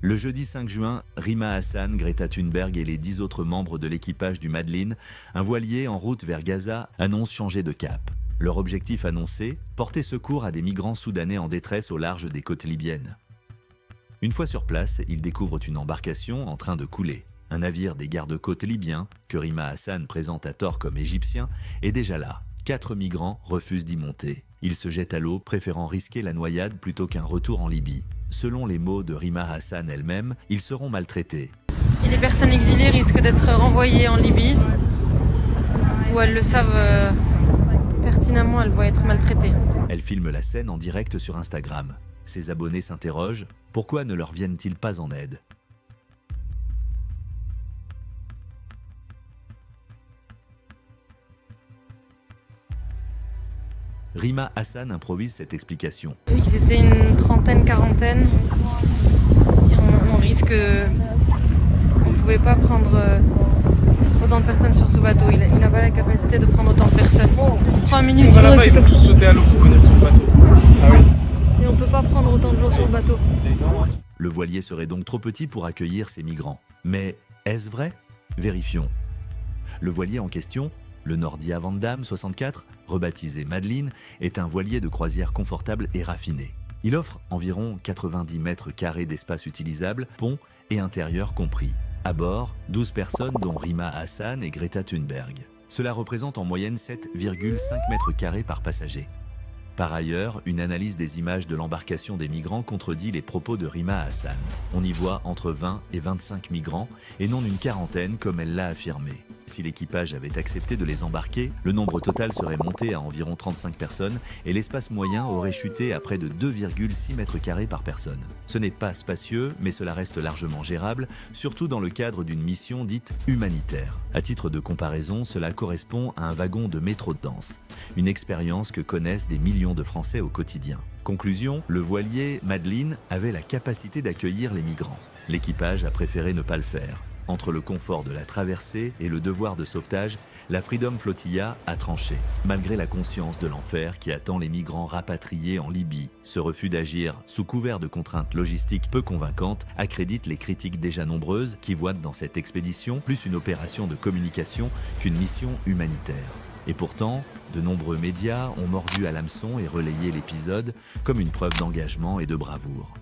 Le jeudi 5 juin, Rima Hassan, Greta Thunberg et les 10 autres membres de l'équipage du Madeleine, un voilier en route vers Gaza, annoncent changer de cap. Leur objectif annoncé, porter secours à des migrants soudanais en détresse au large des côtes libyennes. Une fois sur place, ils découvrent une embarcation en train de couler. Un navire des gardes-côtes libyens, que Rima Hassan présente à tort comme égyptien, est déjà là. 4 migrants refusent d'y monter. Ils se jettent à l'eau, préférant risquer la noyade plutôt qu'un retour en Libye. Selon les mots de Rima Hassan elle-même, ils seront maltraités. Et les personnes exilées risquent d'être renvoyées en Libye, où elles le savent pertinemment, elles vont être maltraitées. Elle filme la scène en direct sur Instagram. Ses abonnés s'interrogent, pourquoi ne leur viennent-ils pas en aide ? Rima Hassan improvise cette explication. Ils étaient une trentaine, quarantaine. Et on risque... On ne pouvait pas prendre autant de personnes sur ce bateau. Il n'a pas la capacité de prendre autant de personnes. 3 minutes. On va là-bas, ils vont tous sauter à l'eau pour venir sur le bateau. Ah oui. Et on ne peut pas prendre autant de gens sur le bateau. Le voilier serait donc trop petit pour accueillir ces migrants. Mais est-ce vrai ? Vérifions. Le voilier en question, le Nordia Vandam 64, rebaptisé Madeleine, est un voilier de croisière confortable et raffiné. Il offre environ 90 mètres carrés d'espace utilisable, pont et intérieur compris. À bord, 12 personnes dont Rima Hassan et Greta Thunberg. Cela représente en moyenne 7,5 mètres carrés par passager. Par ailleurs, une analyse des images de l'embarcation des migrants contredit les propos de Rima Hassan. On y voit entre 20 et 25 migrants, et non une quarantaine comme elle l'a affirmé. Si l'équipage avait accepté de les embarquer, le nombre total serait monté à environ 35 personnes et l'espace moyen aurait chuté à près de 2,6 mètres carrés par personne. Ce n'est pas spacieux, mais cela reste largement gérable, surtout dans le cadre d'une mission dite humanitaire. À titre de comparaison, cela correspond à un wagon de métro dense, une expérience que connaissent des millions de Français au quotidien. Conclusion, le voilier Madeleine avait la capacité d'accueillir les migrants. L'équipage a préféré ne pas le faire. Entre le confort de la traversée et le devoir de sauvetage, la Freedom Flotilla a tranché. Malgré la conscience de l'enfer qui attend les migrants rapatriés en Libye, ce refus d'agir sous couvert de contraintes logistiques peu convaincantes accrédite les critiques déjà nombreuses qui voient dans cette expédition plus une opération de communication qu'une mission humanitaire. Et pourtant, de nombreux médias ont mordu à l'hameçon et relayé l'épisode comme une preuve d'engagement et de bravoure.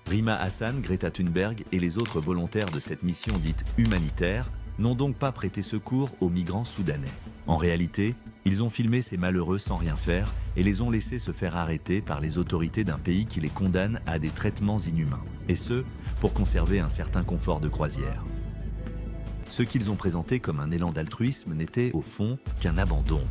Rima Hassan, Greta Thunberg et les autres volontaires de cette mission dite humanitaire n'ont donc pas prêté secours aux migrants soudanais. En réalité, ils ont filmé ces malheureux sans rien faire et les ont laissés se faire arrêter par les autorités d'un pays qui les condamne à des traitements inhumains. Et ce, pour conserver un certain confort de croisière. Ce qu'ils ont présenté comme un élan d'altruisme n'était, au fond, qu'un abandon.